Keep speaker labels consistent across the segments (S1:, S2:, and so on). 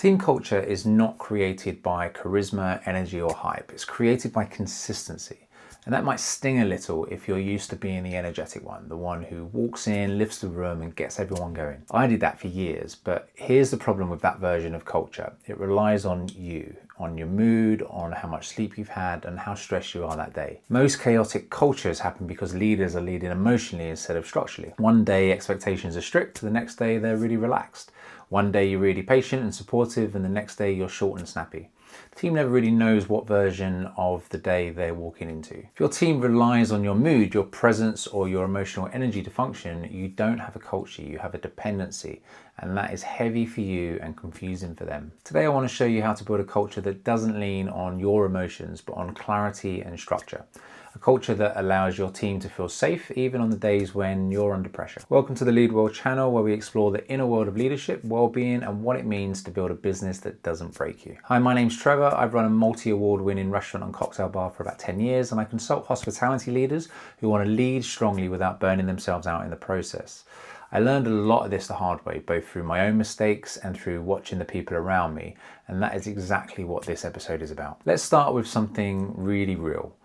S1: Team culture is not created by charisma, energy, or hype. It's created by consistency. And that might sting a little if you're used to being the energetic one, the one who walks in, lifts the room, and gets everyone going. I did that for years, but here's the problem with that version of culture. It relies on you, on your mood, on how much sleep you've had, and how stressed you are that day. Most chaotic cultures happen because leaders are leading emotionally instead of structurally. One day expectations are strict, the next day they're really relaxed. One day you're really patient and supportive, and the next day you're short and snappy. The team never really knows what version of the day they're walking into. If your team relies on your mood, your presence, or your emotional energy to function, you don't have a culture, you have a dependency, and that is heavy for you and confusing for them. Today I want to show you how to build a culture that doesn't lean on your emotions, but on clarity and structure. A culture that allows your team to feel safe even on the days when you're under pressure. Welcome to the Lead World channel, where we explore the inner world of leadership, well-being, and what it means to build a business that doesn't break you. Hi, my name's Trevor. I've run a multi-award winning restaurant and cocktail bar for about 10 years, and I consult hospitality leaders who want to lead strongly without burning themselves out in the process. I learned a lot of this the hard way, both through my own mistakes and through watching the people around me, and that is exactly what this episode is about. Let's start with something really real.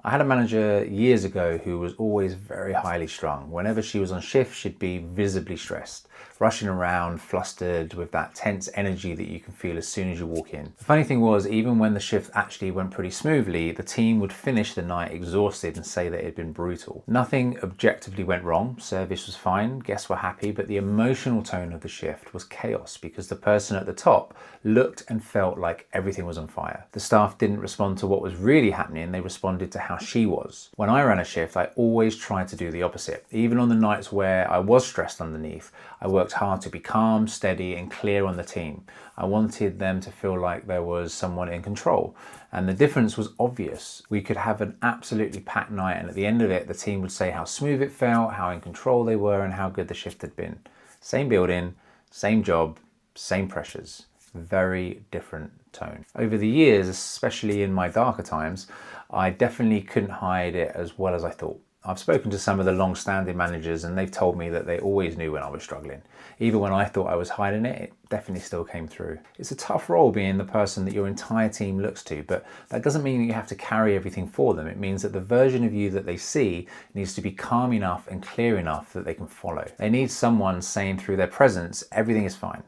S1: I had a manager years ago who was always very highly strung. Whenever she was on shift, she'd be visibly stressed, rushing around, flustered, with that tense energy that you can feel as soon as you walk in. The funny thing was, even when the shift actually went pretty smoothly, the team would finish the night exhausted and say that it had been brutal. Nothing objectively went wrong, service was fine, guests were happy, but the emotional tone of the shift was chaos because the person at the top looked and felt like everything was on fire. The staff didn't respond to what was really happening, they responded to how she was. When I ran a shift, I always tried to do the opposite. Even on the nights where I was stressed underneath, I worked hard to be calm, steady, and clear on the team. I wanted them to feel like there was someone in control. And the difference was obvious. We could have an absolutely packed night, and at the end of it, the team would say how smooth it felt, how in control they were, and how good the shift had been. Same building, same job, same pressures. Very different tone. Over the years, especially in my darker times, I definitely couldn't hide it as well as I thought. I've spoken to some of the long-standing managers and they've told me that they always knew when I was struggling. Even when I thought I was hiding it, it definitely still came through. It's a tough role being the person that your entire team looks to, but that doesn't mean that you have to carry everything for them. It means that the version of you that they see needs to be calm enough and clear enough that they can follow. They need someone saying through their presence, everything is fine.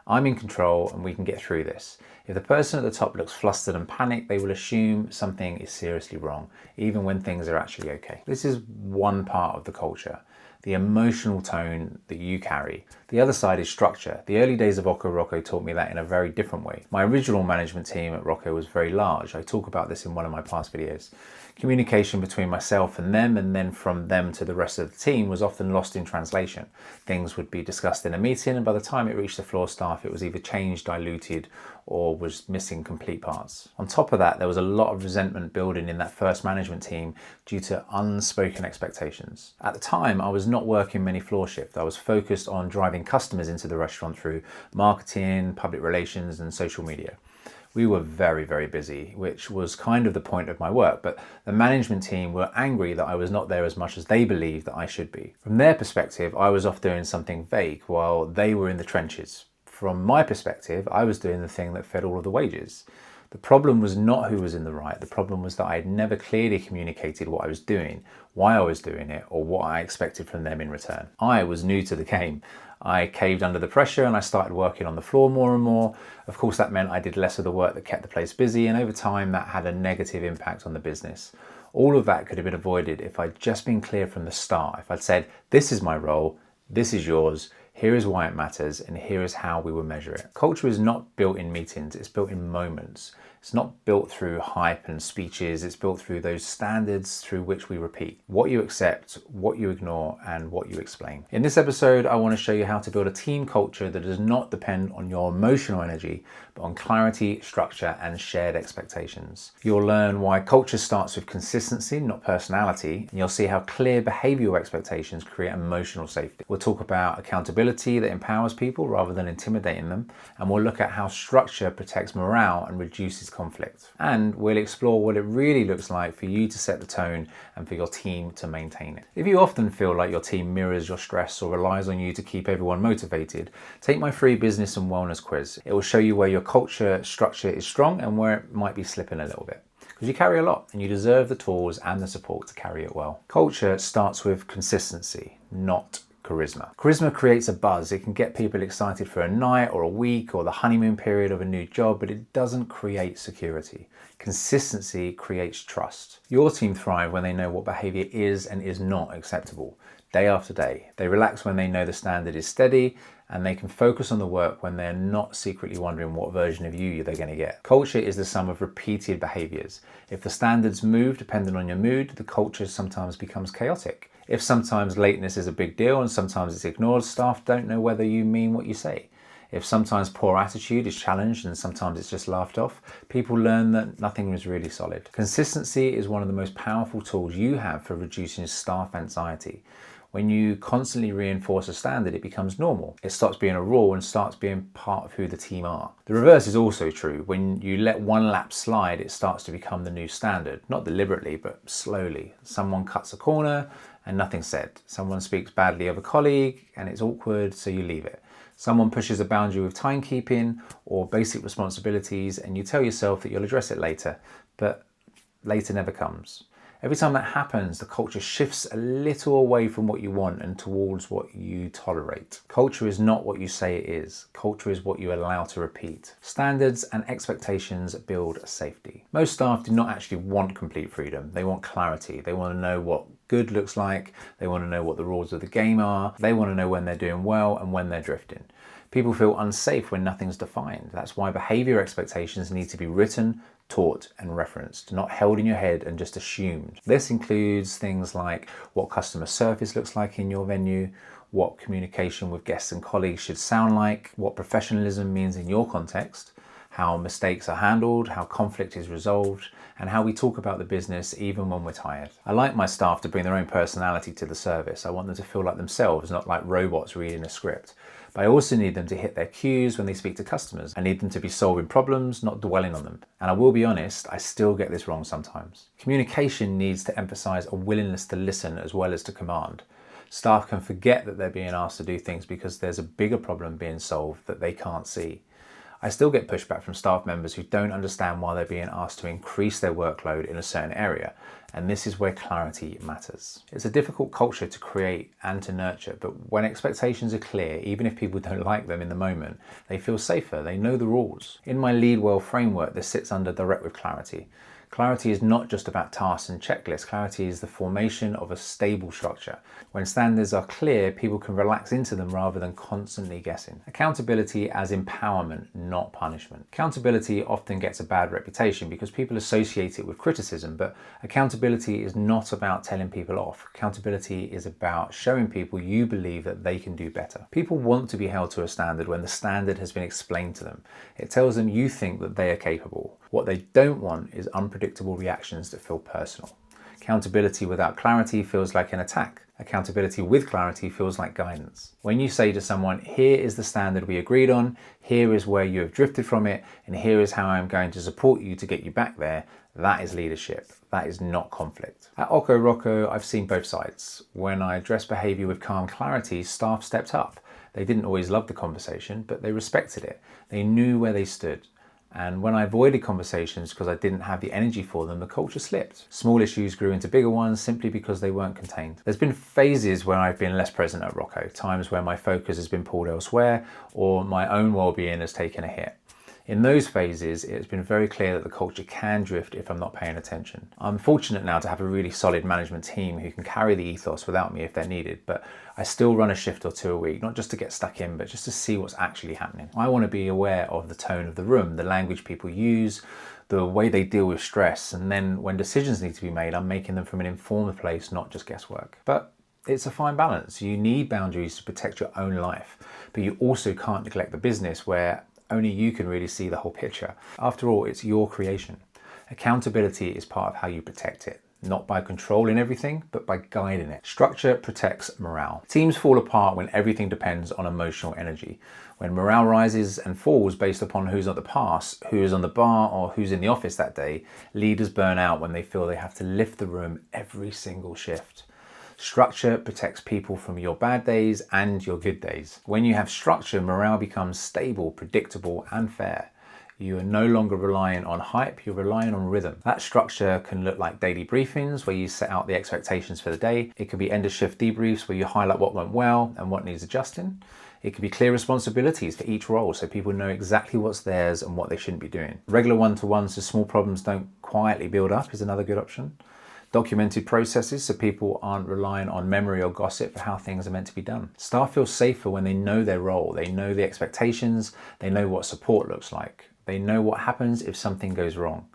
S1: I'm in control and we can get through this. If the person at the top looks flustered and panicked, they will assume something is seriously wrong, even when things are actually okay. This is one part of the culture, the emotional tone that you carry. The other side is structure. The early days of Occo Rocco taught me that in a very different way. My original management team at Rocco was very large. I talk about this in one of my past videos. Communication between myself and them, and then from them to the rest of the team, was often lost in translation. Things would be discussed in a meeting, and by the time it reached the floor staff, it was either changed, diluted, or was missing complete parts. On top of that, there was a lot of resentment building in that first management team due to unspoken expectations. At the time, I was not working many floor shifts. I was focused on driving customers into the restaurant through marketing, public relations, and social media. We were very, very busy, which was kind of the point of my work, but the management team were angry that I was not there as much as they believed that I should be. From their perspective, I was off doing something vague while they were in the trenches. From my perspective, I was doing the thing that fed all of the wages. The problem was not who was in the right. The problem was that I had never clearly communicated what I was doing, why I was doing it, or what I expected from them in return. I was new to the game. I caved under the pressure and I started working on the floor more and more. Of course, that meant I did less of the work that kept the place busy, and over time that had a negative impact on the business. All of that could have been avoided if I'd just been clear from the start. If I'd said, this is my role, this is yours, here is why it matters, and here is how we will measure it. Culture is not built in meetings, it's built in moments. It's not built through hype and speeches, it's built through those standards through which we repeat. What you accept, what you ignore, and what you explain. In this episode, I want to show you how to build a team culture that does not depend on your emotional energy, but on clarity, structure, and shared expectations. You'll learn why culture starts with consistency, not personality, and you'll see how clear behavioural expectations create emotional safety. We'll talk about accountability accountability that empowers people rather than intimidating them, and we'll look at how structure protects morale and reduces conflict. And we'll explore what it really looks like for you to set the tone and for your team to maintain it. If you often feel like your team mirrors your stress or relies on you to keep everyone motivated, take my free business and wellness quiz. It will show you where your culture structure is strong and where it might be slipping a little bit. Because you carry a lot and you deserve the tools and the support to carry it well. Culture starts with consistency, not charisma. Charisma creates a buzz. It can get people excited for a night or a week or the honeymoon period of a new job, but it doesn't create security. Consistency creates trust. Your team thrive when they know what behaviour is and is not acceptable, day after day. They relax when they know the standard is steady, and they can focus on the work when they're not secretly wondering what version of you they're going to get. Culture is the sum of repeated behaviours. If the standards move depending on your mood, the culture sometimes becomes chaotic. If sometimes lateness is a big deal and sometimes it's ignored, staff don't know whether you mean what you say. If sometimes poor attitude is challenged and sometimes it's just laughed off, people learn that nothing is really solid. Consistency is one of the most powerful tools you have for reducing staff anxiety. When you constantly reinforce a standard, it becomes normal. It stops being a rule and starts being part of who the team are. The reverse is also true. When you let one lapse slide, it starts to become the new standard. Not deliberately, but slowly. Someone cuts a corner and nothing's said. Someone speaks badly of a colleague and it's awkward, so you leave it. Someone pushes a boundary with timekeeping or basic responsibilities and you tell yourself that you'll address it later, but later never comes. Every time that happens, the culture shifts a little away from what you want and towards what you tolerate. Culture is not what you say it is. Culture is what you allow to repeat. Standards and expectations build safety. Most staff do not actually want complete freedom. They want clarity. They want to know what good looks like. They want to know what the rules of the game are. They want to know when they're doing well and when they're drifting. People feel unsafe when nothing's defined. That's why behaviour expectations need to be written, taught and referenced, not held in your head and just assumed. This includes things like what customer service looks like in your venue, what communication with guests and colleagues should sound like, what professionalism means in your context, how mistakes are handled, how conflict is resolved, and how we talk about the business even when we're tired. I like my staff to bring their own personality to the service. I want them to feel like themselves, not like robots reading a script. But I also need them to hit their cues when they speak to customers. I need them to be solving problems, not dwelling on them. And I will be honest, I still get this wrong sometimes. Communication needs to emphasize a willingness to listen as well as to command. Staff can forget that they're being asked to do things because there's a bigger problem being solved that they can't see. I still get pushback from staff members who don't understand why they're being asked to increase their workload in a certain area, and this is where clarity matters. It's a difficult culture to create and to nurture, but when expectations are clear, even if people don't like them in the moment, they feel safer, they know the rules. In my Lead Well framework, this sits under Direct with Clarity. Clarity is not just about tasks and checklists. Clarity is the formation of a stable structure. When standards are clear, people can relax into them rather than constantly guessing. Accountability as empowerment, not punishment. Accountability often gets a bad reputation because people associate it with criticism, but accountability is not about telling people off. Accountability is about showing people you believe that they can do better. People want to be held to a standard when the standard has been explained to them. It tells them you think that they are capable. What they don't want is unpredictable reactions that feel personal. Accountability without clarity feels like an attack. Accountability with clarity feels like guidance. When you say to someone, here is the standard we agreed on, here is where you have drifted from it, and here is how I'm going to support you to get you back there, that is leadership. That is not conflict. At Occo Rocco, I've seen both sides. When I addressed behaviour with calm clarity, staff stepped up. They didn't always love the conversation, but they respected it. They knew where they stood. And when I avoided conversations because I didn't have the energy for them, the culture slipped. Small issues grew into bigger ones simply because they weren't contained. There's been phases where I've been less present at Rocco, times where my focus has been pulled elsewhere or my own well-being has taken a hit. In those phases, it's been very clear that the culture can drift if I'm not paying attention. I'm fortunate now to have a really solid management team who can carry the ethos without me if they're needed, but I still run a shift or two a week, not just to get stuck in, but just to see what's actually happening. I want to be aware of the tone of the room, the language people use, the way they deal with stress, and then when decisions need to be made, I'm making them from an informed place, not just guesswork. But it's a fine balance. You need boundaries to protect your own life, but you also can't neglect the business where only you can really see the whole picture. After all, it's your creation. Accountability is part of how you protect it. not by controlling everything, but by guiding it. Structure protects morale. Teams fall apart when everything depends on emotional energy. When morale rises and falls based upon who's at the pass, who is on the bar, or who's in the office that day, leaders burn out when they feel they have to lift the room every single shift. Structure protects people from your bad days and your good days. When you have structure, morale becomes stable, predictable, and fair. You are no longer relying on hype, you're relying on rhythm. That structure can look like daily briefings where you set out the expectations for the day. It could be end of shift debriefs where you highlight what went well and what needs adjusting. It could be clear responsibilities for each role so people know exactly what's theirs and what they shouldn't be doing. Regular one-to-ones so small problems don't quietly build up is another good option. Documented processes so people aren't relying on memory or gossip for how things are meant to be done. Staff feel safer when they know their role, they know the expectations, they know what support looks like, they know what happens if something goes wrong.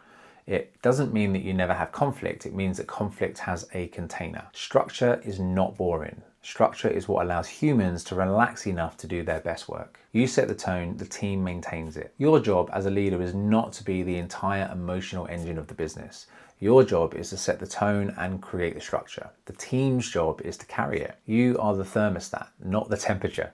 S1: It doesn't mean that you never have conflict, it means that conflict has a container. Structure is not boring. Structure is what allows humans to relax enough to do their best work. You set the tone, the team maintains it. Your job as a leader is not to be the entire emotional engine of the business. Your job is to set the tone and create the structure. The team's job is to carry it. You are the thermostat, not the temperature.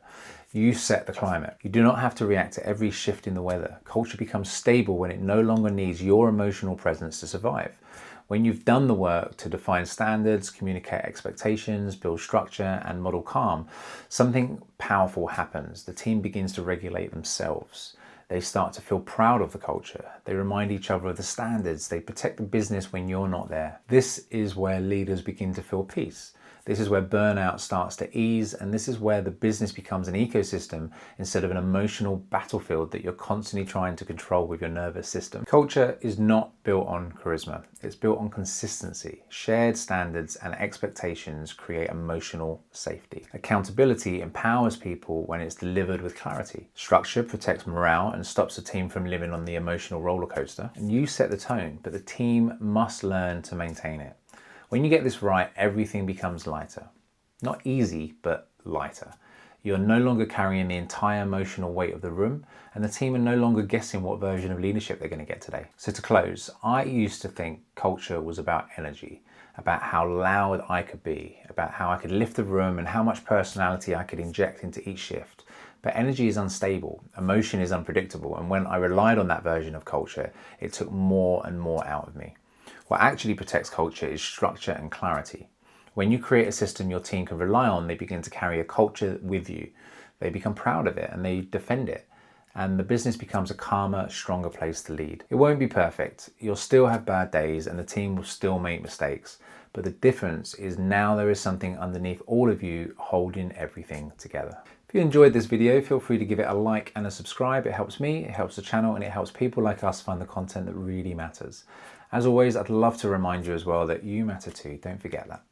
S1: You set the climate. You do not have to react to every shift in the weather. Culture becomes stable when it no longer needs your emotional presence to survive. When you've done the work to define standards, communicate expectations, build structure, and model calm, something powerful happens. The team begins to regulate themselves. They start to feel proud of the culture. They remind each other of the standards. They protect the business when you're not there. This is where leaders begin to feel peace. This is where burnout starts to ease, and this is where the business becomes an ecosystem instead of an emotional battlefield that you're constantly trying to control with your nervous system. Culture is not built on charisma. It's built on consistency. Shared standards and expectations create emotional safety. Accountability empowers people when it's delivered with clarity. Structure protects morale and stops the team from living on the emotional roller coaster. And you set the tone, but the team must learn to maintain it. When you get this right, everything becomes lighter. Not easy, but lighter. You're no longer carrying the entire emotional weight of the room, and the team are no longer guessing what version of leadership they're going to get today. So to close, I used to think culture was about energy, about how loud I could be, about how I could lift the room and how much personality I could inject into each shift. But energy is unstable, emotion is unpredictable, and when I relied on that version of culture, it took more and more out of me. What actually protects culture is structure and clarity. When you create a system your team can rely on, they begin to carry a culture with you. They become proud of it and they defend it. And the business becomes a calmer, stronger place to lead. It won't be perfect. You'll still have bad days and the team will still make mistakes. But the difference is now there is something underneath all of you holding everything together. If you enjoyed this video, feel free to give it a like and a subscribe. It helps me, it helps the channel, and it helps people like us find the content that really matters. As always, I'd love to remind you as well that you matter too. Don't forget that.